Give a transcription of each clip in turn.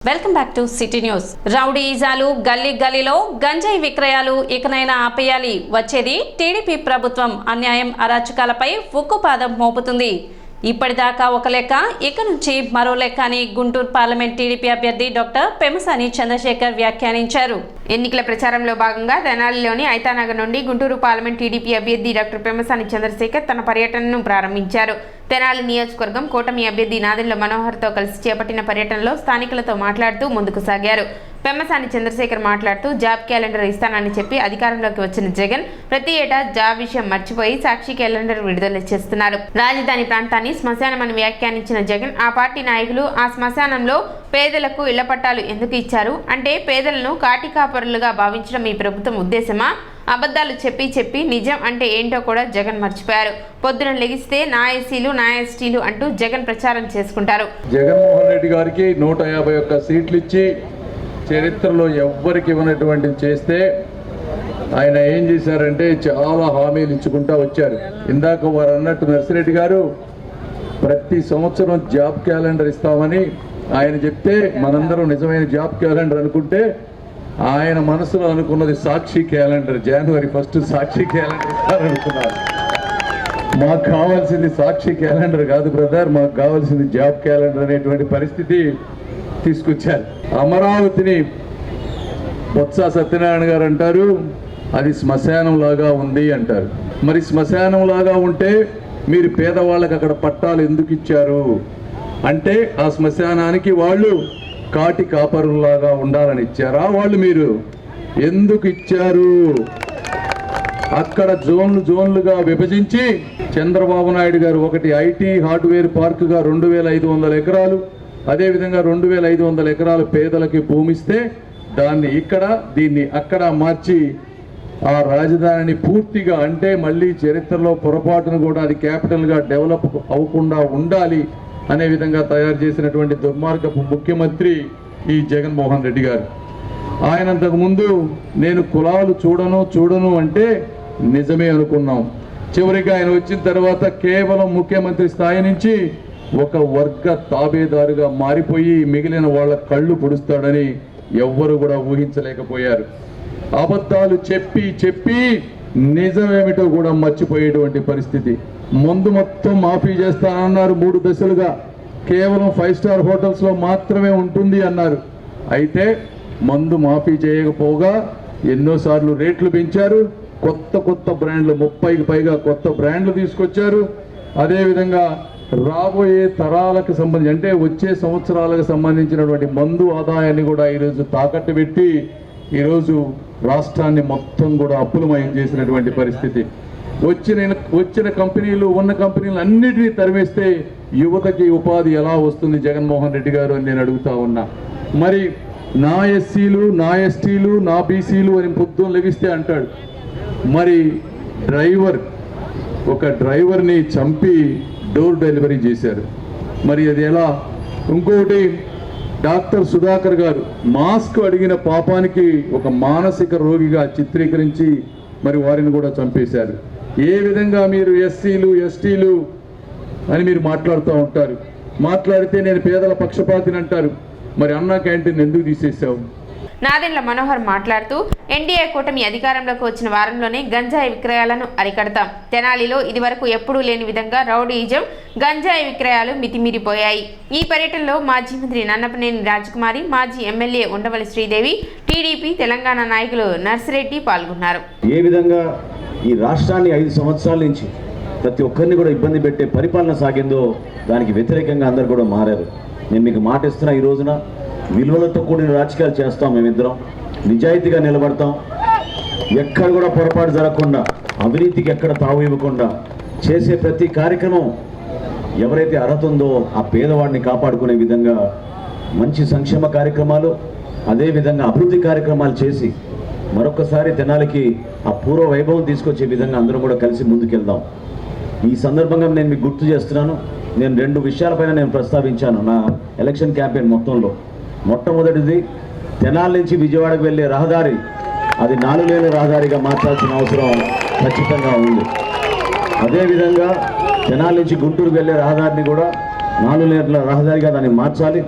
Welcome back to city news. రౌడీయిజాలు, గల్లీ గల్లీలో గంజాయి విక్రయాలు ఇకనైనా ఆపేయాలి. వచ్చేది టీడీపీ ప్రభుత్వం అన్యాయం, అరాచకాలపై ఉక్కుపాదం మోపుతుంది. ఇప్పటిదాకా ఒక లెక్క, ఇక నుంచి మరో లెక్క అని గుంటూరు పార్లమెంట్ టీడీపీ అభ్యర్థి డాక్టర్ పెమ్మసాని చంద్రశేఖర్ వ్యాఖ్యానించారు. ఎన్నికల ప్రచారంలో భాగంగా తెనాలిలోని ఐతానగర్ నుండి గుంటూరు పార్లమెంట్ టీడీపీ అభ్యర్థి డాక్టర్ పెమ్మసాని చంద్రశేఖర్ తన పర్యటనను ప్రారంభించారు. తెనాలి నియోజకవర్గం కూటమి అభ్యర్థి నాదెండ్ల మనోహర్తో కలిసి చేపట్టిన పర్యటనలో స్థానికులతో మాట్లాడుతూ ముందుకు సాగారు. పెమ్మసాని చంద్రశేఖర్ మాట్లాడుతూ జాబ్ క్యాలెండర్ ఇస్తానని చెప్పి అధికారంలోకి వచ్చిన జగన్ ప్రతి ఏటా జాబ్ విషయం మర్చిపోయి సాక్షి క్యాలెండర్ విడుదల చేస్తున్నారు. రాజధాని ప్రాంతాన్ని శ్మశానమని వ్యాఖ్యానించిన జగన్ ఆ పార్టీ నాయకులు ఆ శ్మశానంలో పేదలకు ఇళ్ల పట్టాలు ఎందుకు ఇచ్చారు అంటే పేదలను కాటికాపరులుగా భావించడం ఈ ప్రభుత్వం ఉద్దేశమా? అబద్ధాలు చెప్పి నిజం అంటే ఏంటో కూడా జగన్ మర్చిపోయారు. పొద్దున లెగిస్తే నా ఎస్సీలు నా ఎస్టీలు అంటూ జగన్ ప్రచారం చేసుకుంటారు. జగన్మోహన్ రెడ్డి గారికి 151 సీట్లు ఇచ్చి చరిత్రలో ఎవ్వరికి ఇవ్వనటువంటిది చేస్తే ఆయన ఏం చేశారంటే చాలా హామీలు ఇచ్చుకుంటా వచ్చారు. ఇందాక వారు అన్నట్టు నర్సిరెడ్డి గారు ప్రతి సంవత్సరం జాబ్ క్యాలెండర్ ఇస్తామని ఆయన చెప్తే మనందరం నిజమైన జాబ్ క్యాలెండర్ అనుకుంటే ఆయన మనసులో అనుకున్నది సాక్షి క్యాలెండర్. జనవరి 1 సాక్షి క్యాలెండర్ ఇస్తారనుకున్నారు. మాకు కావాల్సింది సాక్షి క్యాలెండర్ కాదు బ్రదర్, మాకు కావాల్సింది జాబ్ క్యాలెండర్ అనేటువంటి పరిస్థితి తీసుకొచ్చారు. అమరావతిని బొత్స సత్యనారాయణ గారు అంటారు అది శ్మశానం లాగా ఉంది అంటారు. మరి శ్మశానం లాగా ఉంటే మీరు పేదవాళ్ళకి అక్కడ పట్టాలు ఎందుకు ఇచ్చారు అంటే ఆ శ్మశానానికి వాళ్ళు కాటి కాపరులాగా ఉండాలని ఇచ్చారా? వాళ్ళు మీరు ఎందుకు ఇచ్చారు? అక్కడ జోన్లుగా విభజించి చంద్రబాబు నాయుడు గారు ఒకటి ఐటీ హార్డ్వేర్ పార్కుగా 2500 ఎకరాలు, అదేవిధంగా 2500 ఎకరాలు పేదలకి భూమిస్తే దీన్ని అక్కడ మార్చి ఆ రాజధానిని పూర్తిగా అంటే మళ్ళీ చరిత్రలో పొరపాటును కూడా అది క్యాపిటల్గా డెవలప్ అవ్వకుండా ఉండాలి అనే విధంగా తయారు చేసినటువంటి దుర్మార్గపు ముఖ్యమంత్రి ఈ జగన్మోహన్ రెడ్డి గారు. ఆయనంతకు ముందు నేను కులాలు చూడను అంటే నిజమే అనుకున్నాం. చివరికి ఆయన వచ్చిన తర్వాత కేవలం ముఖ్యమంత్రి స్థాయి నుంచి ఒక వర్గ తాబేదారుగా మారిపోయి మిగిలిన వాళ్ళ కళ్ళు పొడుస్తాడని ఎవ్వరు కూడా ఊహించలేకపోయారు. అబద్ధాలు చెప్పి నిజమేమిటో కూడా మర్చిపోయేటువంటి పరిస్థితి. మందు మొత్తం మాఫీ చేస్తానన్నారు 3 దశలుగా, కేవలం 5 స్టార్ హోటల్స్లో మాత్రమే ఉంటుంది అన్నారు. అయితే మందు మాఫీ చేయకపోగా ఎన్నోసార్లు రేట్లు పెంచారు. కొత్త బ్రాండ్లు 30కి పైగా కొత్త బ్రాండ్లు తీసుకొచ్చారు. అదేవిధంగా రాబోయే తరాలకు సంబంధించి అంటే వచ్చే సంవత్సరాలకు సంబంధించినటువంటి మందు ఆదాయాన్ని కూడా ఈరోజు తాకట్టు పెట్టి ఈరోజు రాష్ట్రాన్ని మొత్తం కూడా అప్పులమయం చేసినటువంటి పరిస్థితి. వచ్చిన కంపెనీలు ఉన్న కంపెనీలు అన్నిటినీ తరిమేస్తే యువతకి ఉపాధి ఎలా వస్తుంది జగన్మోహన్ రెడ్డి గారు అని నేను అడుగుతా ఉన్నా. మరి నా ఎస్సీలు నా ఎస్టీలు నా బీసీలు అని పొద్దున్న లెగిస్తే అంటాడు. మరి ఒక డ్రైవర్ని చంపి డోర్ డెలివరీ చేశారు. మరి అది ఎలా? ఇంకొకటి డాక్టర్ సుధాకర్ గారు మాస్క్ అడిగిన పాపానికి ఒక మానసిక రోగిగా చిత్రీకరించి మరి వారిని కూడా చంపేశారు. ఏ విధంగా మీరు ఎస్సీలు ఎస్టీలు అని మీరు మాట్లాడుతూ ఉంటారు. మాట్లాడితే నేను పేదల పక్షపాతిని అంటారు. మరి అన్నా క్యాంటీన్ ఎందుకు తీసేసావు? నాదెండ్ల మనోహర్ మాట్లాడుతూ ఎన్డీఏ కూటమి అధికారంలోకి వచ్చిన వారంలోనే గంజాయి విక్రయాలను అరికడతాం. తెనాలిలో ఇదివరకు ఎప్పుడూ లేని విధంగా రౌడీయిజం, గంజాయి విక్రయాలు మితిమీరిపోయాయి. ఈ పర్యటనలో మాజీ మంత్రి నన్నపనేని రాజకుమారి, మాజీ ఎమ్మెల్యే ఉండవల్లి శ్రీదేవి, టీడీపీ తెలంగాణ నాయకులు నర్సిరెడ్డి పాల్గొన్నారు. ఏ విధంగా ఈ రాష్ట్రాన్ని 5 సంవత్సరాల నుంచి ప్రతి ఒక్కరిని కూడా ఇబ్బంది పెట్టే పరిపాలన సాగిందో దానికి వ్యతిరేకంగా అందరు కూడా మారారు. నేను మీకు మాట ఇస్తున్నా, ఈ రోజున విలువలతో కూడిన రాజకీయాలు చేస్తాం. మేమిద్దరం నిజాయితీగా నిలబడతాం. ఎక్కడ కూడా పొరపాటు జరగకుండా, అవినీతికి ఎక్కడ తావు ఇవ్వకుండా చేసే ప్రతి కార్యక్రమం ఎవరైతే అర్హత ఉందో ఆ పేదవాడిని కాపాడుకునే విధంగా మంచి సంక్షేమ కార్యక్రమాలు, అదేవిధంగా అభివృద్ధి కార్యక్రమాలు చేసి మరొకసారి తెనాలికి ఆ పూర్వ వైభవం తీసుకొచ్చే విధంగా అందరం కూడా కలిసి ముందుకెళ్దాం. ఈ సందర్భంగా నేను మీకు గుర్తు చేస్తున్నాను, నేను 2 విషయాలపైన నేను ప్రస్తావించాను నా ఎలక్షన్ క్యాంపెయిన్ మొత్తంలో. మొట్టమొదటిది తెనాలి నుంచి విజయవాడకు వెళ్ళే రహదారి అది 4 లేన్ల రహదారిగా మార్చాల్సిన అవసరం ఖచ్చితంగా ఉంది. అదేవిధంగా తెనాలి నుంచి గుంటూరుకు వెళ్ళే రహదారిని కూడా 4 లేన్ల రహదారిగా దాన్ని మార్చాలి.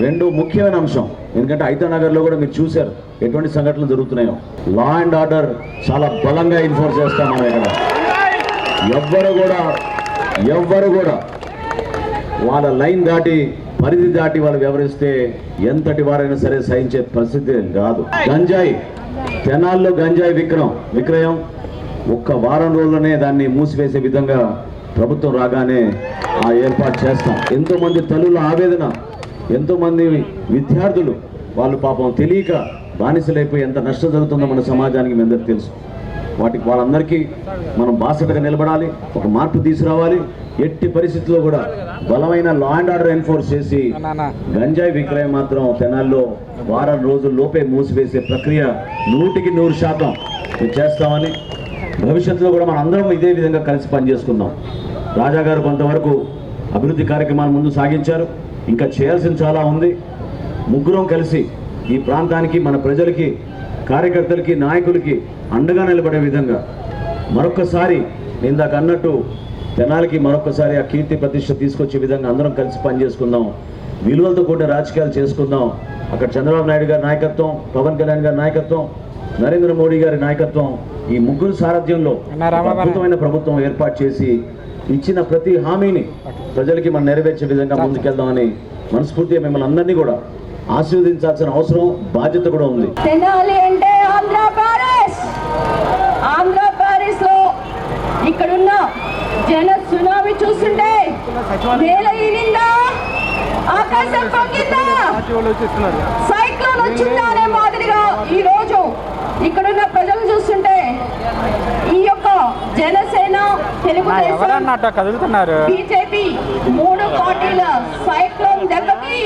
రెండు ముఖ్యమైన అంశం, ఎందుకంటే ఐతానగర్లో కూడా మీరు చూశారు ఎటువంటి సంఘటనలు జరుగుతున్నాయో. లా అండ్ ఆర్డర్ చాలా బలంగా ఎన్ఫోర్స్ చేస్తాం మనం ఇక్కడ. ఎవ్వరు కూడా వాళ్ళ లైన్ దాటి పరిధి దాటి వాళ్ళు వ్యవహరిస్తే ఎంతటి వారైనా సరే సహించే పరిస్థితి కాదు. గంజాయి తెనాల్లో గంజాయి విక్రయం ఒక్క వారం రోజుల్లోనే దాన్ని మూసివేసే విధంగా ప్రభుత్వం రాగానే ఆ ఏర్పాటు చేస్తాం. ఎంతోమంది తల్లుల ఆవేదన, ఎంతోమంది విద్యార్థులు వాళ్ళు పాపం తెలియక బానిసలైపోయి ఎంత నష్టం జరుగుతుందో మన సమాజానికి మీ అందరికీ తెలుసు. వాళ్ళందరికీ మనం బాసటగా నిలబడాలి, ఒక మార్పు తీసుకురావాలి. ఎట్టి పరిస్థితుల్లో కూడా బలమైన లా అండ్ ఆర్డర్ ఎన్ఫోర్స్ చేసి గంజాయి విక్రయం మాత్రం తెనాల్లో వారం రోజుల్లోపే మూసివేసే ప్రక్రియ 100% చేస్తామని, భవిష్యత్తులో కూడా మనం అందరం ఇదే విధంగా కలిసి పనిచేసుకుందాం. రాజా గారు కొంతవరకు అభివృద్ధి కార్యక్రమాలు ముందు సాగించారు, ఇంకా చేయాల్సిన చాలా ఉంది. ముగ్గురం కలిసి ఈ ప్రాంతానికి, మన ప్రజలకి, కార్యకర్తలకి, నాయకులకి అండగా నిలబడే విధంగా మరొకసారి ఇందాక అన్నట్టు తెనాలికి మరొకసారి ఆ కీర్తి ప్రతిష్ట తీసుకొచ్చే విధంగా అందరం కలిసి పనిచేసుకుందాం. విలువలతో కూడిన రాజకీయాలు చేసుకుందాం. అక్కడ చంద్రబాబు నాయుడు గారి నాయకత్వం, పవన్ కళ్యాణ్ గారి నాయకత్వం, నరేంద్ర మోడీ గారి నాయకత్వం, ఈ ముగ్గురు సారథ్యంలో అద్భుతమైన ప్రభుత్వం ఏర్పాటు చేసి ఇచ్చిన ప్రతి హామీని ప్రజలకి మనం నెరవేర్చే విధంగా ముందుకెళ్దామని మనస్ఫూర్తిగా మిమ్మల్ని అందరినీ కూడా ఆశీర్వదించాల్సిన అవసరం, బాధ్యత కూడా ఉంది. తెనాలి అంటే ఆంధ్ర ప్యారిస్ లో ఇక్కడున్న జన సునామీ చూస్తుంటే నేల ఈనిందా, ఆకాశం పొంగిందా, సైక్లోన్ వచ్చిందా అనే మాదిరిగా ఈ రోజు ఇక్కడున్న ప్రజలు చూస్తుంటే ఈ యొక్క జనసేన, తెలుగుదేశం, బీజేపీ 3 పార్టీల సైక్లోన్ దెబ్బకి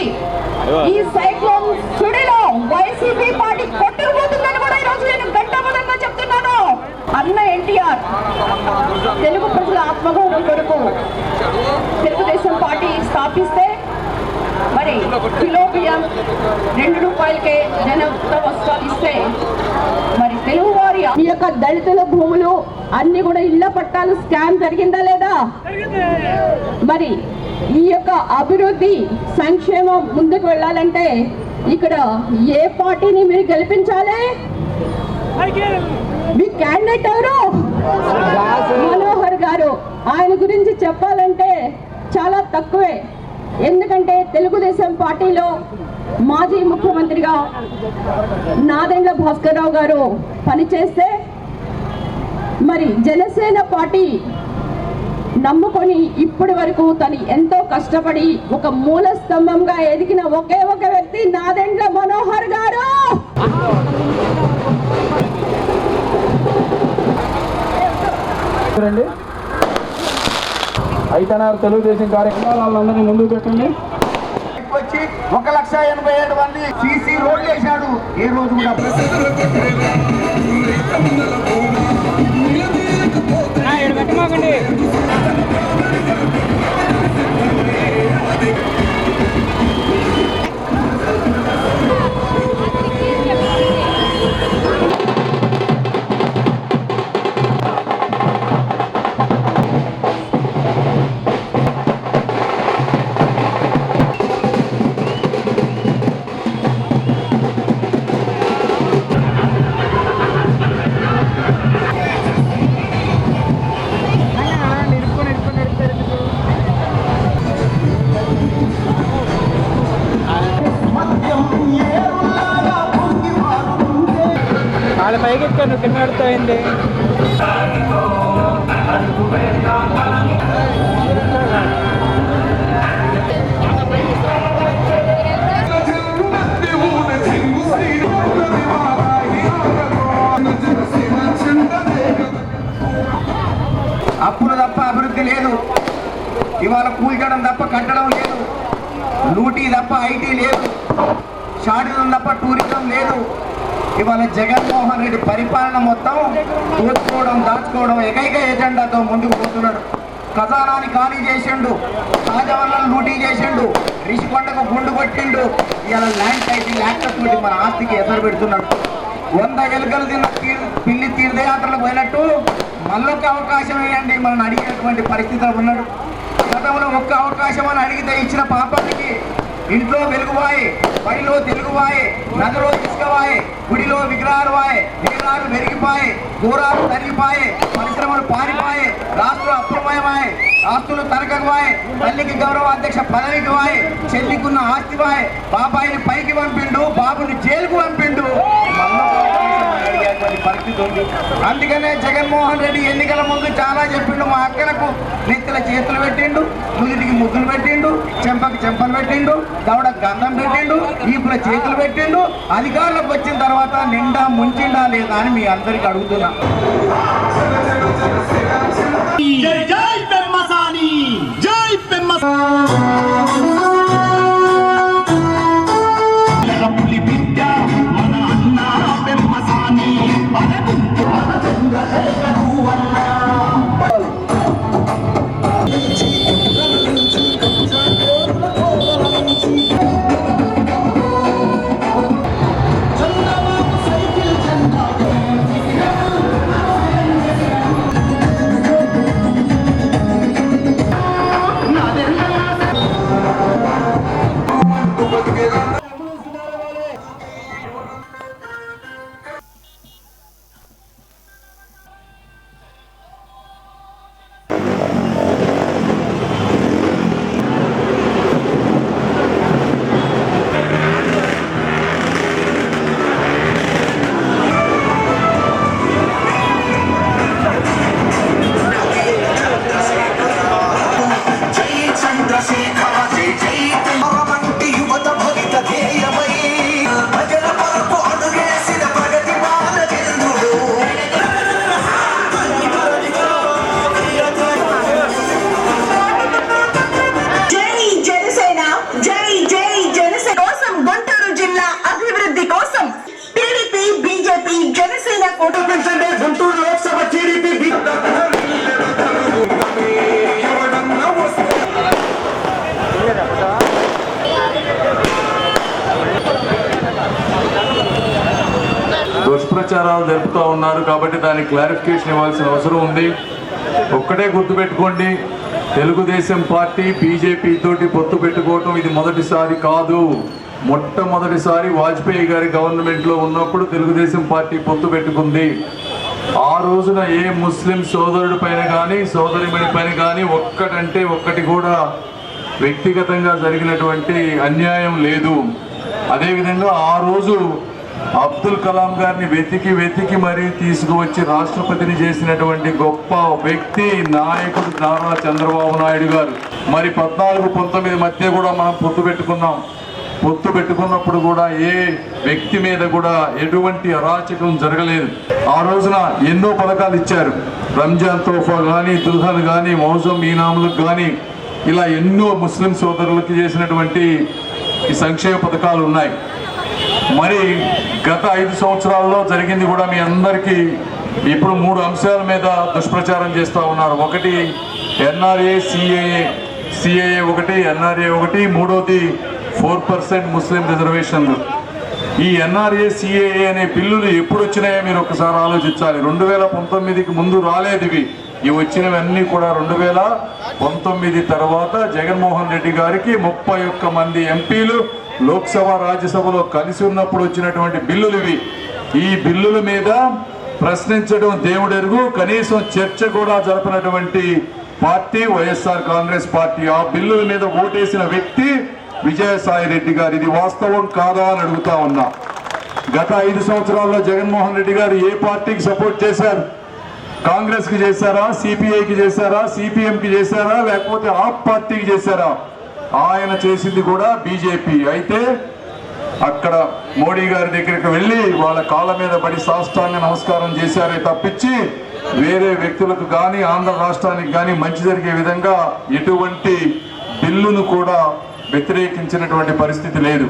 ఈ సైక్లోన్ సుడిలో వైసీపీ పార్టీ కొట్టుకుపోతుందని కూడా ఈరోజు నేను గంటబద్ధంగా చెప్తున్నాను. అన్న ఎన్టీఆర్ తెలుగు ప్రజల ఆత్మగౌరవం కొరకు తెలుగుదేశం పార్టీ స్థాపిస్తే మరి కిలో బియ్యం 2 రూపాయలకే జనత వస్త్రాలు ఇస్తే మరి తెలుగువారి ఈ యొక్క దళితుల భూములు అన్ని కూడా ఇళ్ల పట్టాలు స్కామ్ జరిగిందా లేదా? మరి ఈ యొక్క అభివృద్ధి సంక్షేమం ముందుకు వెళ్ళాలంటే ఇక్కడ ఏ పార్టీని మీరు గెలిపించాలి? మీ క్యాండిడేట్ ఎవరు? మనోహర్ గారు. ఆయన గురించి చెప్పాలంటే చాలా తక్కువే, ఎందుకంటే తెలుగుదేశం పార్టీలో మాజీ ముఖ్యమంత్రిగా నాదెండ్ల భాస్కర్ రావు గారు పనిచేస్తే మరి జనసేన పార్టీ నమ్ముకొని ఇప్పటి వరకు తను ఎంతో కష్టపడి ఒక మూల స్తంభంగా ఎదిగిన ఒకే ఒక వ్యక్తి నాదెండ్ల మనోహర్ గారు. ఐతనారు తెలుగుదేశం కార్యక్రమాలందరినీ ముందుకు పెట్టండి. 1,87,000 మంది సీసీ రోడ్లు వేశాడు. ఏ రోజు కూడా వాళ్ళ పైకి ఎక్కాను, కింద పడిపోయింది. అప్పులు తప్ప అభివృద్ధి లేదు. ఇవాళ కూల్చడం తప్ప కట్టడం లేదు. లూటీ తప్ప ఐటీ లేదు. షాడీలం తప్ప టూరిజం లేదు. ఇవాళ జగన్మోహన్ రెడ్డి పరిపాలన మొత్తం దోచుకోవడం, దాచుకోవడం ఏకైక ఎజెండాతో ముందుకు పోతున్నాడు. ఖజానాని ఖాళీ చేసిండు, సహజవనాలను లూటీ చేసిండు, రిషికొండకు గుండు కొట్టిండు. ఇవాళ ల్యాండ్ టైటిల్ యాక్టర్స్ తోటి మన ఆస్తికి ఎసరు పెడుతున్నాడు. 100 ఎలుకలు తిన్న పిల్లి తీర్థయాత్రలు పోయినట్టు మళ్ళొక్క అవకాశం వేయండి మనల్ని అడిగేటువంటి పరిస్థితిలో ఉన్నాడు. గతంలో ఒక్క అవకాశం అని అడిగితే ఇచ్చిన పాపానికి ఇంట్లో వెలుగువాయే, బడిలో తెలుగువాయే, నదిలో ఇసుకవాయే, గుడిలో విగ్రహాలు వాయే, నీరాలు మెరిగిపాయే, దూరాలు తరిగిపాయే, పరిశ్రమలు పారిపాయే, రాష్ట్రాలు అప్రమయమాయే, ఆస్తులు తరగకవాయే, తల్లికి గౌరవ అధ్యక్ష పదవికి వాయే, చెల్లికున్న ఆస్తి వాయే, బాబాయిని పైకి పంపిండు, బాబుని జైలుకు పంపిండు. అడిగేటువంటి పరిస్థితి ఉంది. అందుకనే జగన్మోహన్ రెడ్డి ఎన్నికల ముందు చాలా చెప్పిండు. మా అక్కలకు నెత్తిల చేతులు పెట్టిండు, నుదిటికి ముగ్గులు పెట్టిండు, చెంపకి చెంపలు పెట్టిండు, దవడ గంధం పెట్టిండు, ఈపుల చేతులు పెట్టిండు. అధికారులకు వచ్చిన తర్వాత నిండా ముంచిండా లేదా అని మీ అందరికి అడుగుతున్నా. దుష్ప్రచారాలు జరుపుతూ ఉన్నారు కాబట్టి దానికి క్లారిఫికేషన్ ఇవ్వాల్సిన అవసరం ఉంది. ఒక్కటే గుర్తుపెట్టుకోండి, తెలుగుదేశం పార్టీ బీజేపీ తోటి పొత్తు పెట్టుకోవటం ఇది మొదటిసారి కాదు. మొట్టమొదటిసారి వాజ్పేయి గారి గవర్నమెంట్లో ఉన్నప్పుడు తెలుగుదేశం పార్టీ పొత్తు పెట్టుకుంది. ఆ రోజున ఏ ముస్లిం సోదరుడి పైన కానీ సోదరిమణి పైన కానీ ఒక్కటంటే ఒక్కటి కూడా వ్యక్తిగతంగా జరిగినటువంటి అన్యాయం లేదు. అదేవిధంగా ఆ రోజు అబ్దుల్ కలాం గారిని వెతికి మరీ తీసుకువచ్చి రాష్ట్రపతిని చేసినటువంటి గొప్ప వ్యక్తి నాయకుడు నారా చంద్రబాబు నాయుడు గారు. మరి 14-19 మధ్య కూడా మనం పొత్తు పెట్టుకున్నాం. పొత్తు పెట్టుకున్నప్పుడు కూడా ఏ వ్యక్తి మీద కూడా ఎటువంటి అరాచకం జరగలేదు. ఆ రోజున ఎన్నో పథకాలు ఇచ్చారు. రంజాన్ తోఫా కానీ, దుల్హన్ కానీ, మౌజం ఈనాములకు కానీ, ఇలా ఎన్నో ముస్లిం సోదరులకి చేసినటువంటి ఈ సంక్షేమ పథకాలు ఉన్నాయి. మరి గత 5 సంవత్సరాల్లో జరిగింది కూడా మీ అందరికీ ఇప్పుడు 3 అంశాల మీద దుష్ప్రచారం చేస్తూ ఉన్నారు. ఒకటి ఎన్ఆర్ఏ సిఏఏ ఒకటి, ఎన్ఆర్ఏ ఒకటి, మూడోది 4% ముస్లిం రిజర్వేషన్లు. ఈ ఎన్ఆర్ఏ సిఏఏ అనే బిల్లులు ఎప్పుడు వచ్చినాయో మీరు ఒకసారి ఆలోచించాలి. 2019కి ముందు రాలేదు ఇవి వచ్చినవన్నీ కూడా 2019 తర్వాత జగన్మోహన్ రెడ్డి గారికి 31 మంది ఎంపీలు లోక్సభ రాజ్యసభలో కలిసి ఉన్నప్పుడు వచ్చినటువంటి బిల్లులు ఇవి. ఈ బిల్లుల మీద ప్రశ్నించడం దేవుడెరుగు, కనీసం చర్చ కూడా జరపనటువంటి పార్టీ వైఎస్ఆర్ కాంగ్రెస్ పార్టీ. ఆ బిల్లుల మీద ఓటేసిన వ్యక్తి విజయసాయి రెడ్డి గారు. ఇది వాస్తవం కాదా అని అడుగుతా ఉన్నా. గత 5 సంవత్సరాల్లో జగన్మోహన్ రెడ్డి గారు ఏ పార్టీకి సపోర్ట్ చేశారు? కాంగ్రెస్ కి చేశారా, సిపిఐకి చేశారా, సిపిఎంకి చేశారా, లేకపోతే ఆప్ పార్టీకి చేశారా? ఆయన చేసింది కూడా బీజేపీ. అయితే అక్కడ మోడీ గారి దగ్గరికి వెళ్ళి వాళ్ళ కాళ్ళ మీద పడి సాష్టాంగ నమస్కారం చేశారే తప్పించి వేరే వ్యక్తులకు కానీ ఆంధ్ర రాష్ట్రానికి కానీ మంచి జరిగే విధంగా ఎటువంటి బిల్లును కూడా వ్యతిరేకించినటువంటి పరిస్థితి లేదు.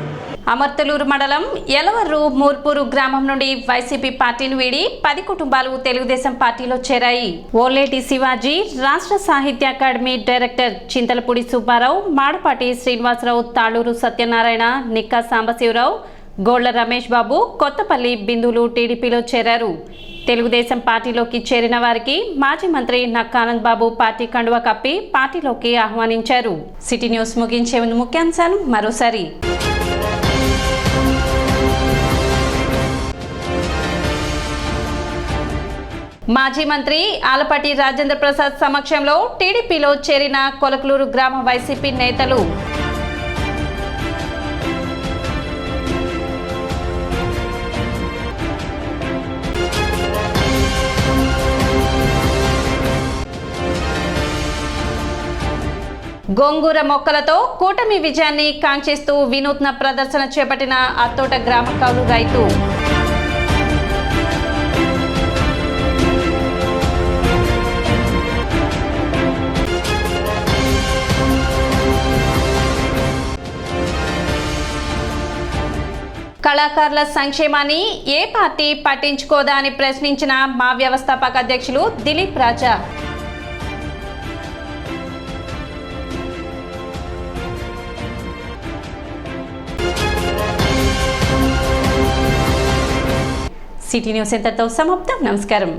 అమర్తలూరు మండలం ఎలవర్రు మూర్పూరు గ్రామం నుండి వైసీపీ పార్టీని వీడి 10 కుటుంబాలు తెలుగుదేశం పార్టీలో చేరాయి. ఓలేటి శివాజీ, రాష్ట్ర సాహిత్య అకాడమీ డైరెక్టర్ చింతలపూడి సుబ్బారావు, మాడపాటి శ్రీనివాసరావు, తాళూరు సత్యనారాయణ, నిక్కా సాంబశివరావు, గోళ్ల రమేష్ బాబు, కొత్తపల్లి బిందులు టీడీపీలో చేరారు. తెలుగుదేశం పార్టీలోకి చేరిన వారికి మాజీ మంత్రి నక్కా ఆనంద్ బాబు పార్టీ కండువా కప్పి పార్టీలోకి ఆహ్వానించారు. సిటీ న్యూస్ ముగించే ముందు ముఖ్యాంశాలు మరోసారి. మాజీ మంత్రి ఆలపాటి రాజేంద్ర ప్రసాద్ సమక్షంలో టీడీపీలో చేరిన కొలకలూరు గ్రామ వైసీపీ నేతలు. గోంగూర మొక్కలతో కూటమి విజయాన్ని కాంక్షిస్తూ వినూత్న ప్రదర్శన చేపట్టిన అత్తోట గ్రామ కౌలు రైతు. కళాకారుల సంక్షేమాన్ని ఏ పార్టీ పట్టించుకోదా అని ప్రశ్నించిన మా వ్యవస్థాపక అధ్యక్షులు దిలీప్ రాజా. సిటీ న్యూస్ ఇంతటితో సమాప్తం. నమస్కారం.